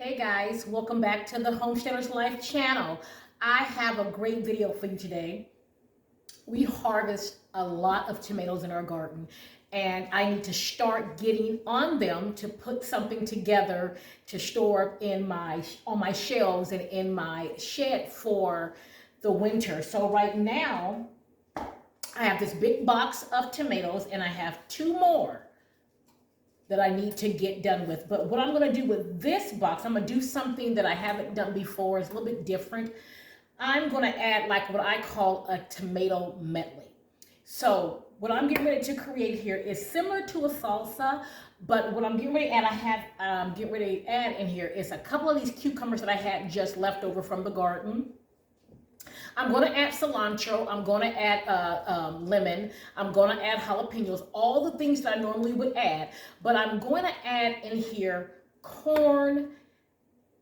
Hey guys, welcome back to the Homesteader's Life channel. I have a great video for you today. We harvest a lot of tomatoes in our garden and I need to start getting on them to put something together to store in on my shelves and in my shed for the winter. So right now I have this big box of tomatoes and I have two more that I need to get done with. But what I'm gonna do with this box, I'm gonna do something that I haven't done before. It's a little bit different. I'm gonna add like what I call a tomato medley. So what I'm getting ready to create here is similar to a salsa, but what I'm getting ready to add, in here is a couple of these cucumbers that I had just left over from the garden. I'm going to add cilantro. I'm going to add lemon. I'm going to add jalapenos, all the things that I normally would add. But I'm going to add in here corn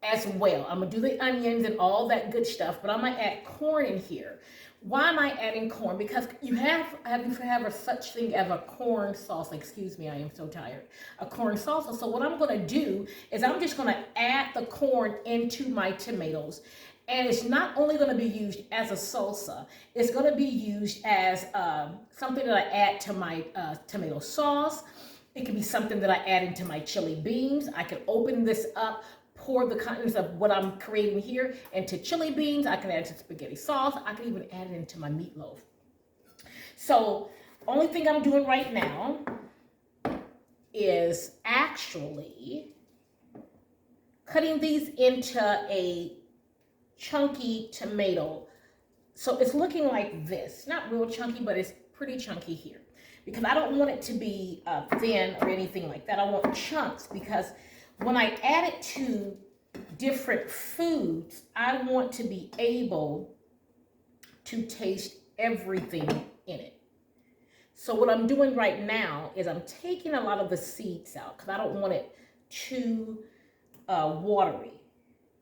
as well. I'm going to do the onions and all that good stuff, but I'm going to add corn in here. Why am I adding corn? Because you have a such thing as a corn salsa. Excuse me, I am so tired. A corn salsa. So what I'm going to do is I'm just going to add the corn into my tomatoes. And it's not only going to be used as a salsa, it's going to be used as something that I add to my tomato sauce. It can be something that I add into my chili beans. I can open this up, pour the contents of what I'm creating here into chili beans. I can add it to spaghetti sauce. I can even add it into my meatloaf. So only thing I'm doing right now is actually cutting these into a chunky tomato. So it's looking like this. Not real chunky, but it's pretty chunky here. Because I don't want it to be thin or anything like that. I want chunks because when I add it to different foods, I want to be able to taste everything in it. So what I'm doing right now is I'm taking a lot of the seeds out because I don't want it too watery.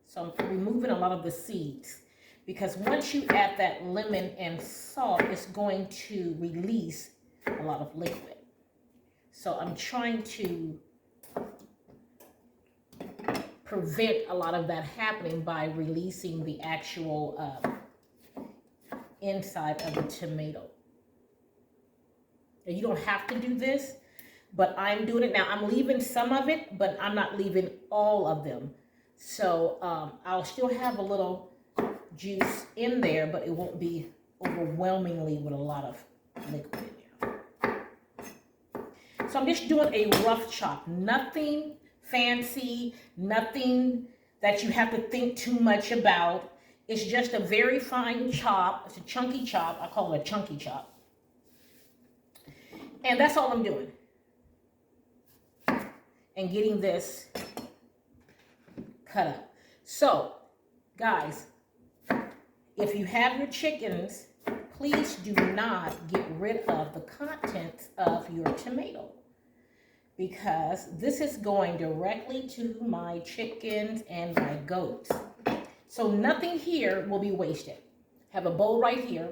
So I'm removing a lot of the seeds because once you add that lemon and salt, it's going to release a lot of liquid. So I'm trying to prevent a lot of that happening by releasing the actual inside of the tomato. Now, you don't have to do this, but I'm doing it now. I'm leaving some of it, but I'm not leaving all of them. So I'll still have a little juice in there, but it won't be overwhelmingly with a lot of liquid in there. So I'm just doing a rough chop. Nothing fancy, nothing that you have to think too much about. It's just a very fine chop. It's a chunky chop. I call it a chunky chop. And that's all I'm doing. And getting this cut up. So, guys, if you have your chickens, please do not get rid of the contents of your tomato because this is going directly to my chickens and my goats. So nothing here will be wasted. Have a bowl right here.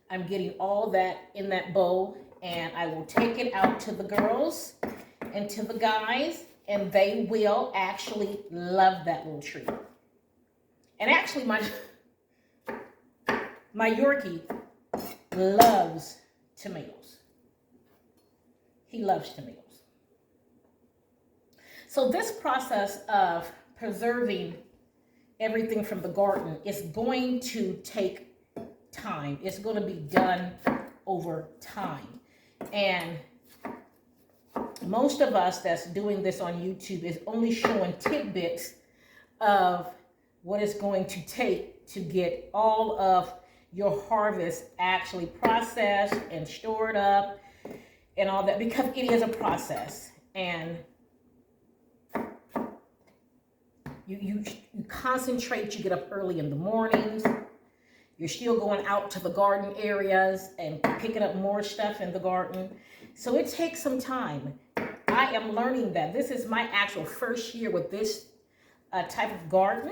I'm getting all that in that bowl and I will take it out to the girls and to the guys. And they will actually love that little treat. And actually, my Yorkie loves tomatoes. He loves tomatoes. So this process of preserving everything from the garden is going to take time. It's going to be done over time. And most of us that's doing this on YouTube is only showing tidbits of what it's going to take to get all of your harvest actually processed and stored up and all that because it is a process. And you concentrate, you get up early in the mornings. You're still going out to the garden areas and picking up more stuff in the garden. So it takes some time. I am learning that. This is my actual first year with this type of garden.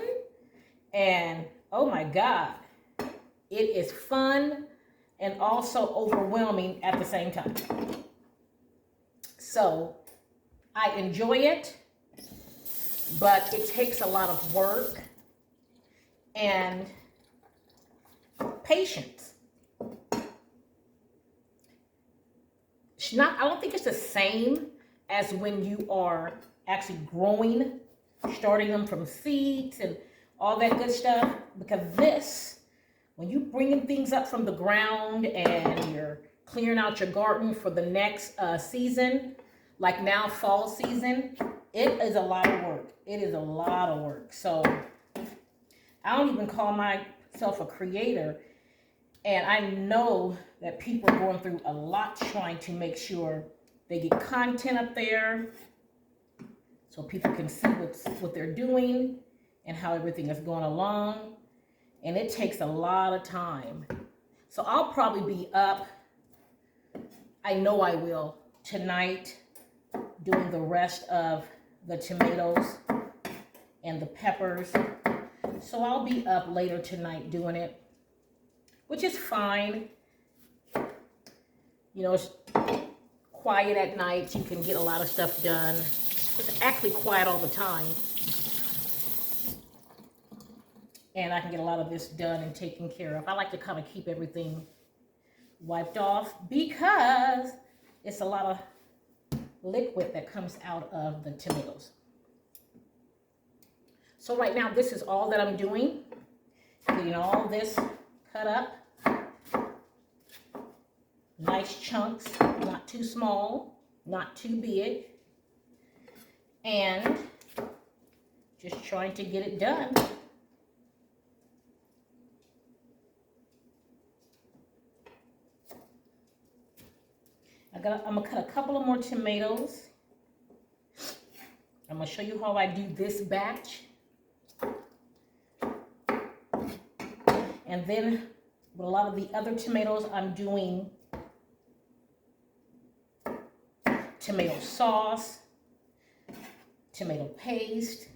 And oh my God, it is fun and also overwhelming at the same time. So I enjoy it. but it takes a lot of work and patience. It's not, I don't think it's the same as when you are actually growing, starting them from seeds and all that good stuff, because this, when you bringing things up from the ground and you're clearing out your garden for the next season, like now fall season, it is a lot of work. It is a lot of work. So I don't even call myself a creator, and I know that people are going through a lot trying to make sure they get content up there so people can see what they're doing and how everything is going along. And it takes a lot of time. So I'll probably be up, I know I will, tonight doing the rest of the tomatoes and the peppers. So I'll be up later tonight doing it, which is fine. You know, it's quiet at night. You can get a lot of stuff done. It's actually quiet all the time. And I can get a lot of this done and taken care of. I like to kind of keep everything wiped off because it's a lot of liquid that comes out of the tomatoes. So right now, this is all that I'm doing. Getting all this cut up. Nice chunks, not too small, not too big. And just trying to get it done. I'm gonna cut a couple of more tomatoes. I'm gonna show you how I do this batch. And then with a lot of the other tomatoes, I'm doing tomato sauce, tomato paste.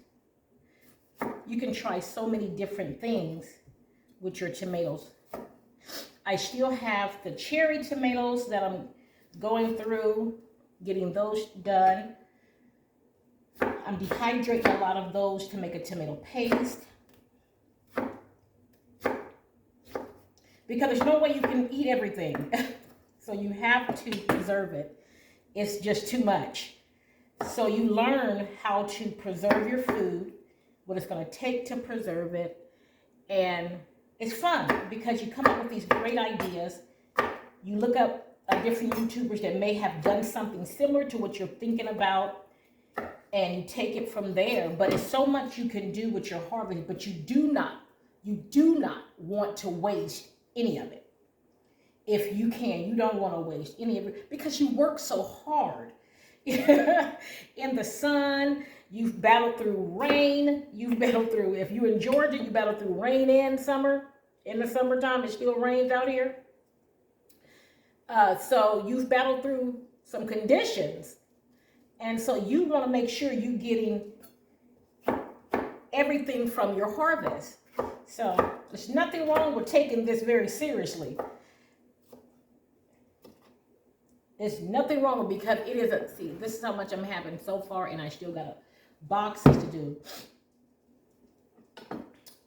You can try so many different things with your tomatoes. I still have the cherry tomatoes that I'm going through, getting those done. I'm dehydrating a lot of those to make a tomato paste. Because there's no way you can eat everything. So you have to preserve it. It's just too much. So you learn how to preserve your food, what it's going to take to preserve it. And it's fun because you come up with these great ideas. You look up different YouTubers that may have done something similar to what you're thinking about, and you take it from there. But it's so much you can do with your harvest, but you do not want to waste any of it. If you can, you don't want to waste any of it because you work so hard. In the sun, you've battled through rain, you've battled through, if you're in Georgia, you battle through rain and summer. In the summertime, it still rains out here. So you've battled through some conditions. And so you want to make sure you're getting everything from your harvest. So there's nothing wrong with taking this very seriously. There's nothing wrong with, because it is a, see, this is how much I'm having so far, and I still got boxes to do.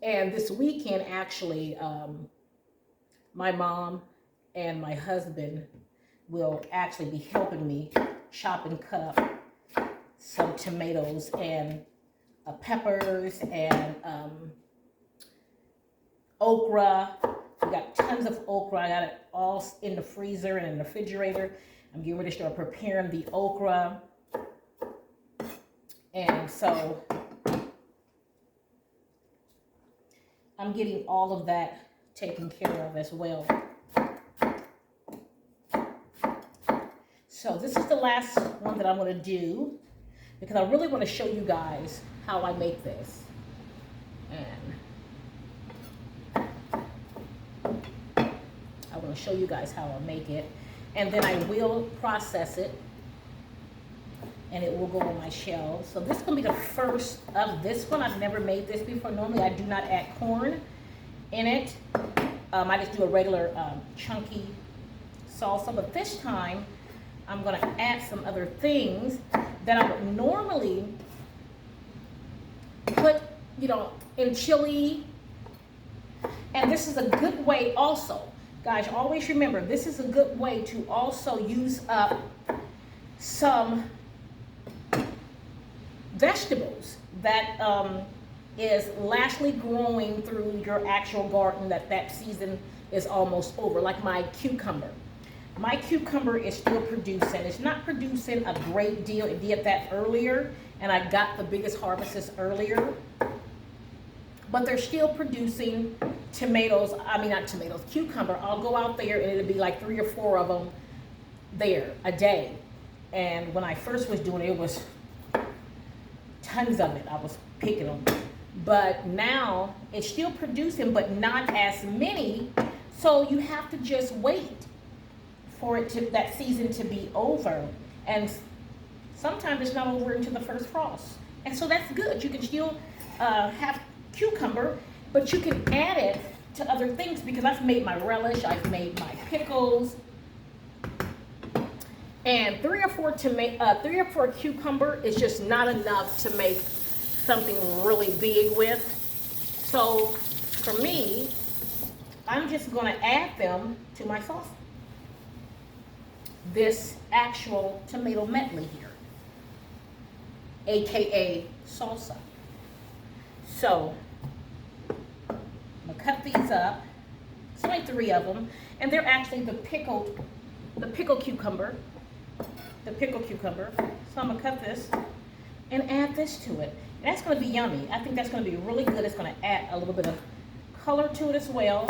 And this weekend, actually, my mom and my husband will actually be helping me chop and cut up some tomatoes and peppers and okra. We got tons of okra. I got it all in the freezer and in the refrigerator. I'm getting ready to start preparing the okra. And so I'm getting all of that taken care of as well. So this is the last one that I'm going to do, because I really want to show you guys how I make this. And I want to show you guys how I make it. And then I will process it, and it will go on my shelves. So this is going to be the first of this one. I've never made this before. Normally I do not add corn in it. I just do a regular chunky salsa. But this time I'm going to add some other things that I would normally put, in chili. And this is a good way also, guys, always remember, this is a good way to also use up some vegetables that is lastly growing through your actual garden that season is almost over, like my cucumber. My cucumber is still producing. It's not producing a great deal. It did that earlier, and I got the biggest harvests earlier. But they're still producing tomatoes. I mean, not tomatoes, cucumber. I'll go out there and it'll be like 3 or 4 of them there a day. And when I first was doing it, it was tons of it. I was picking them. But now it's still producing, but not as many. So you have to just wait for that season to be over. And sometimes it's not over until the first frost. And so that's good. You can still have cucumber, but you can add it to other things, because I've made my relish, I've made my pickles, and 3 or 4 cucumber is just not enough to make something really big with. So for me, I'm just going to add them to my sauce. This actual tomato medley here, aka salsa. So I'm gonna cut these up. It's only 3 of them, and they're actually the pickled cucumber. The pickled cucumber. So I'm gonna cut this and add this to it. And that's gonna be yummy. I think that's gonna be really good. It's gonna add a little bit of color to it as well.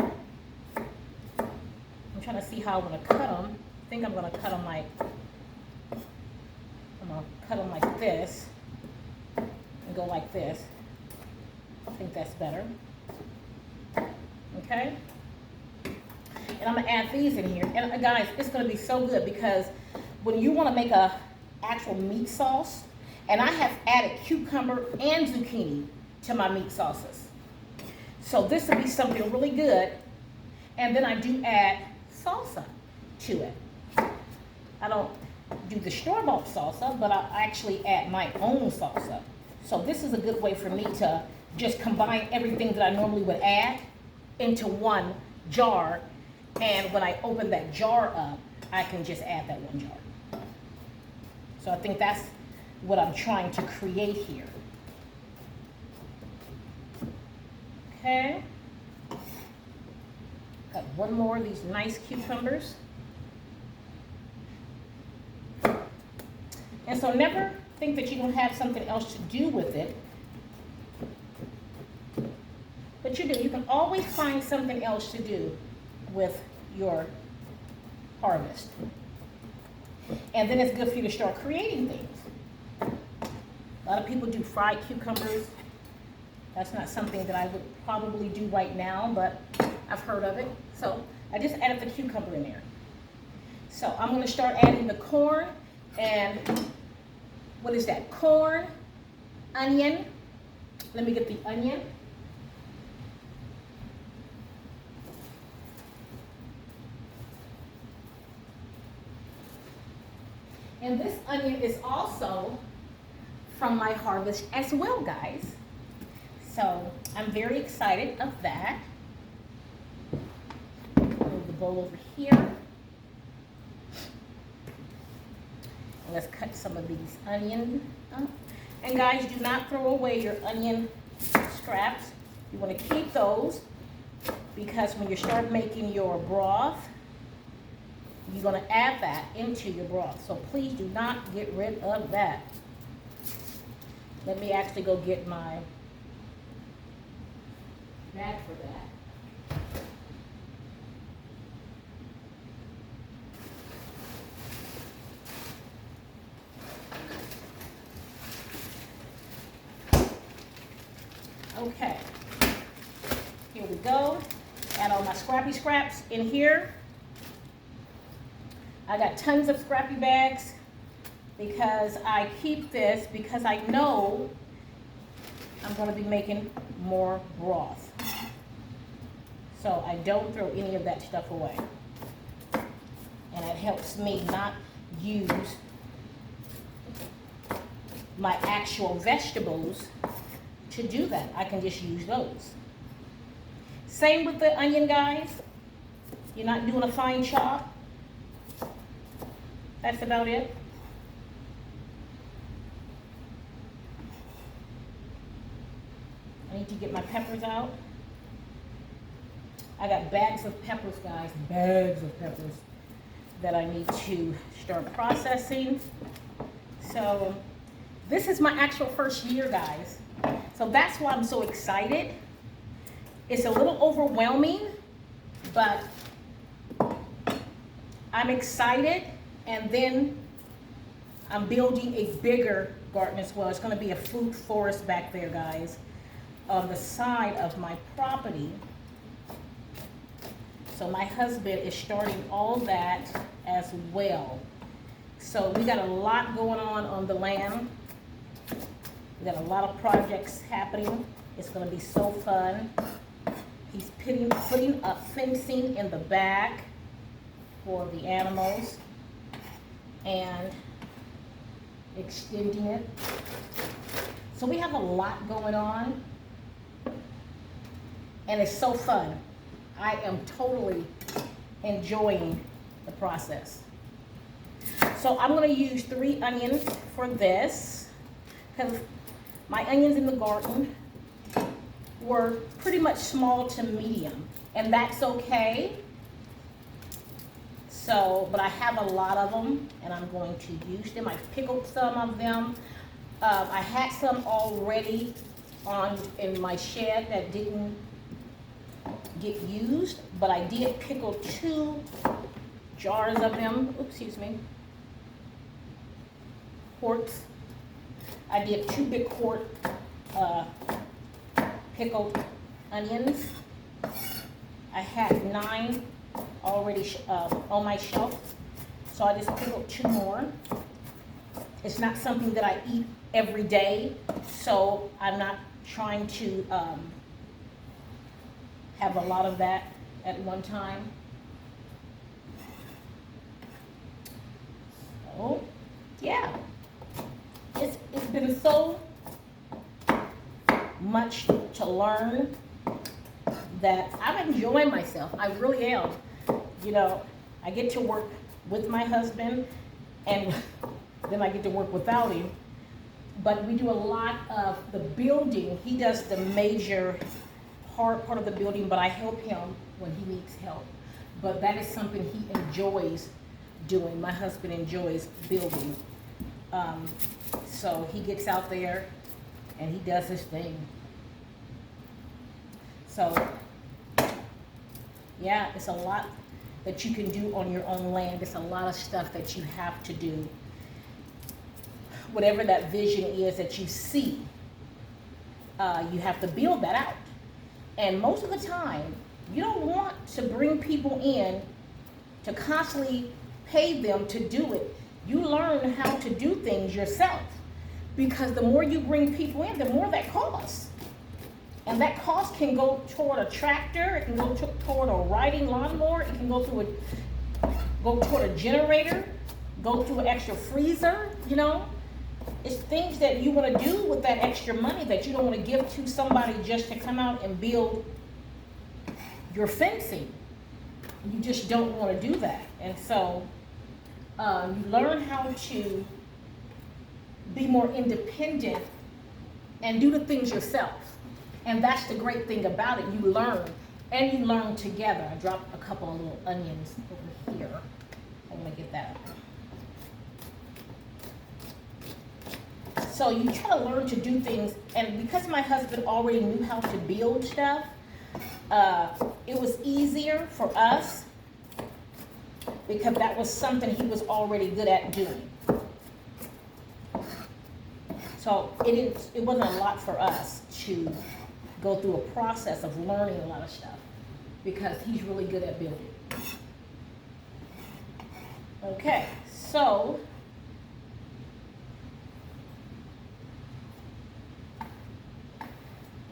I'm trying to see how I'm gonna cut them. I think I'm gonna cut them like this and go like this. I think that's better. Okay? And I'm gonna add these in here. And guys, it's gonna be so good, because when you wanna make a actual meat sauce, and I have added cucumber and zucchini to my meat sauces. So this will be something really good. And then I do add salsa to it. I don't do the store-bought salsa, but I actually add my own salsa. So this is a good way for me to just combine everything that I normally would add into one jar. And when I open that jar up, I can just add that one jar. So I think that's what I'm trying to create here. Okay. Got one more of these nice cucumbers. And so never think that you don't have something else to do with it. But you do. You can always find something else to do with your harvest. And then it's good for you to start creating things. A lot of people do fried cucumbers. That's not something that I would probably do right now, but I've heard of it. So I just added the cucumber in there. So I'm going to start adding the corn and what is that? Corn, onion. Let me get the onion. And this onion is also from my harvest as well, guys. So I'm very excited of that. Move the bowl over here. Let's cut some of these onions up. And guys, do not throw away your onion scraps. You want to keep those, because when you start making your broth, you're going to add that into your broth. So please do not get rid of that. Let me actually go get my bag for that. Okay, here we go. Add all my scrappy scraps in here. I got tons of scrappy bags because I keep this because I know I'm going to be making more broth. So I don't throw any of that stuff away. And it helps me not use my actual vegetables to do that. I can just use those. Same with the onion, guys. You're not doing a fine chop. That's about it. I need to get my peppers out. I got bags of peppers, guys, bags of peppers that I need to start processing. So this is my actual first year, guys. So that's why I'm so excited. It's a little overwhelming, but I'm excited. And then I'm building a bigger garden as well. It's gonna be a fruit forest back there, guys, on the side of my property. So my husband is starting all that as well. So we got a lot going on the land. We got a lot of projects happening. It's gonna be so fun. He's putting up fencing in the back for the animals and extending it. So we have a lot going on, and it's so fun. I am totally enjoying the process. So I'm gonna use 3 onions for this, because my onions in the garden were pretty much small to medium, and that's okay. So, but I have a lot of them, and I'm going to use them. I've pickled some of them. I had some already in my shed that didn't get used, but I did pickle 2 jars of them. Oops, excuse me. Quarts. I did 2 big quart pickled onions. I had 9 already on my shelf, so I just pickled 2 more. It's not something that I eat every day, so I'm not trying to have a lot of that at one time. So, yeah, it's been so much to learn that I'm enjoying myself. I really am. You know, I get to work with my husband, and then I get to work without him. But we do a lot of the building. He does the major hard part of the building, but I help him when he needs help. But that is something he enjoys doing. My husband enjoys building. So he gets out there and he does his thing. So, yeah, it's a lot that you can do on your own land. It's a lot of stuff that you have to do. Whatever that vision is that you see, you have to build that out. And most of the time, you don't want to bring people in to constantly pay them to do it. You learn how to do things yourself, because the more you bring people in, the more that costs. And that cost can go toward a tractor, it can go toward a riding lawnmower, it can go toward a generator, go to an extra freezer, you know. It's things that you want to do with that extra money that you don't want to give to somebody just to come out and build your fencing. You just don't want to do that. And so you learn how to be more independent and do the things yourself. And that's the great thing about it. You learn, and you learn together. I dropped a couple of little onions over here. I'm going to get that up. So you try to learn to do things, and because my husband already knew how to build stuff, it was easier for us because that was something he was already good at doing. So it wasn't a lot for us to go through a process of learning a lot of stuff because he's really good at building. Okay, so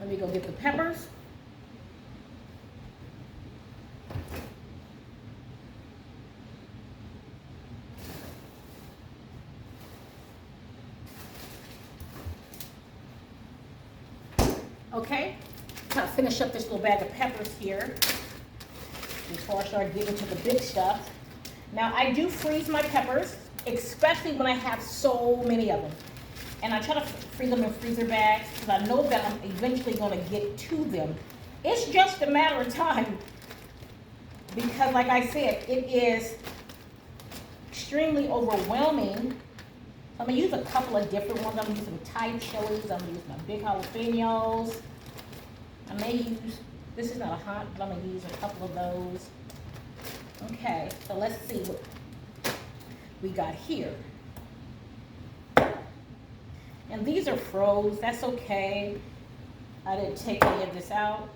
let me go get the peppers. Okay, kind of finish up this little bag of peppers here before I start getting to the big stuff. Now I do freeze my peppers, especially when I have so many of them. And I try to freeze them in freezer bags because I know that I'm eventually going to get to them. It's just a matter of time because, like I said, it is extremely overwhelming. I'm going to use a couple of different ones. I'm going to use some Thai chilies. I'm going to use my big jalapenos. I may use, this is not a hot, but I'm going to use a couple of those. Okay, so let's see what we got here. And these are froze. That's okay. I didn't take any of this out.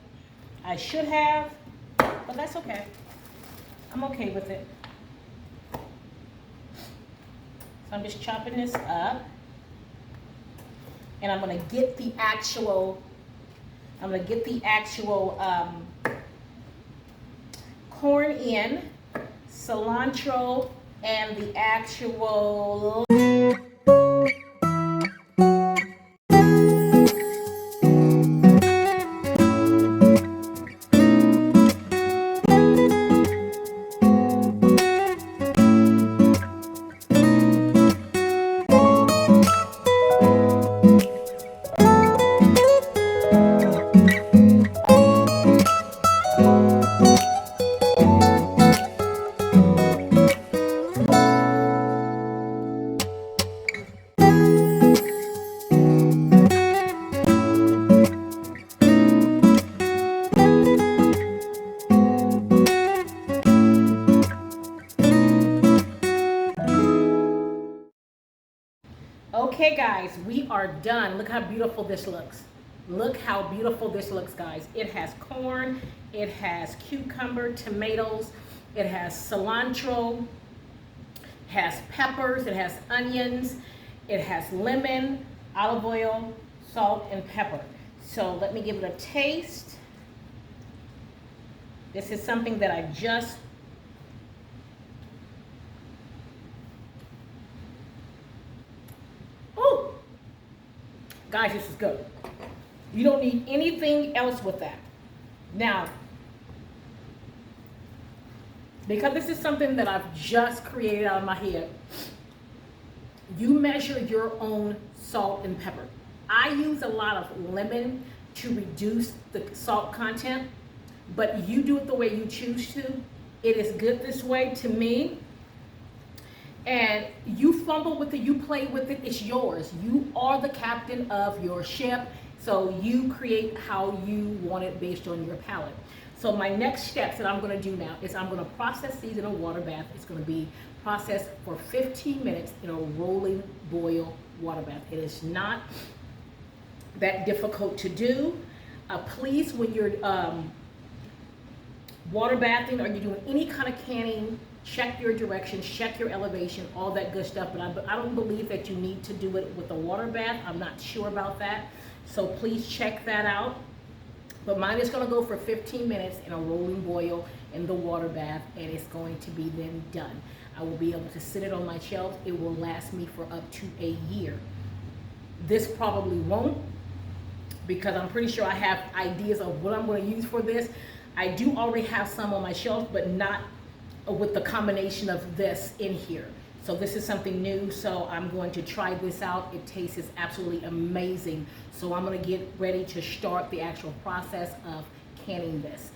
I should have, but that's okay. I'm okay with it. So I'm just chopping this up. And I'm going to get the actual, corn in, cilantro, and the actual Okay guys, we are done. Look how beautiful this looks. Look how beautiful this looks, guys. It has corn, it has cucumber, tomatoes, it has cilantro, has peppers, it has onions, it has lemon, olive oil, salt, and pepper. So let me give it a taste. This is something that I just guys, this is good. You don't need anything else with that. Now, because this is something that I've just created out of my head, you measure your own salt and pepper. I use a lot of lemon to reduce the salt content, but you do it the way you choose to. It is good this way to me. And you fumble with it, you play with it, it's yours. You are the captain of your ship, so you create how you want it based on your palate. So my next steps that I'm going to do now is I'm going to process these in a water bath. It's going to be processed for 15 minutes in a rolling boil water bath. It is not that difficult to do. Please, when you're water bathing or you're doing any kind of canning, check your directions, check your elevation, all that good stuff. But I don't believe that you need to do it with a water bath. I'm not sure about that. So please check that out. But mine is going to go for 15 minutes in a rolling boil in the water bath, and it's going to be then done. I will be able to sit it on my shelf. It will last me for up to a year. This probably won't, because I'm pretty sure I have ideas of what I'm going to use for this. I do already have some on my shelf, but not with the combination of this in here. So this is something new, so I'm going to try this out. It tastes absolutely amazing. So I'm going to get ready to start the actual process of canning this.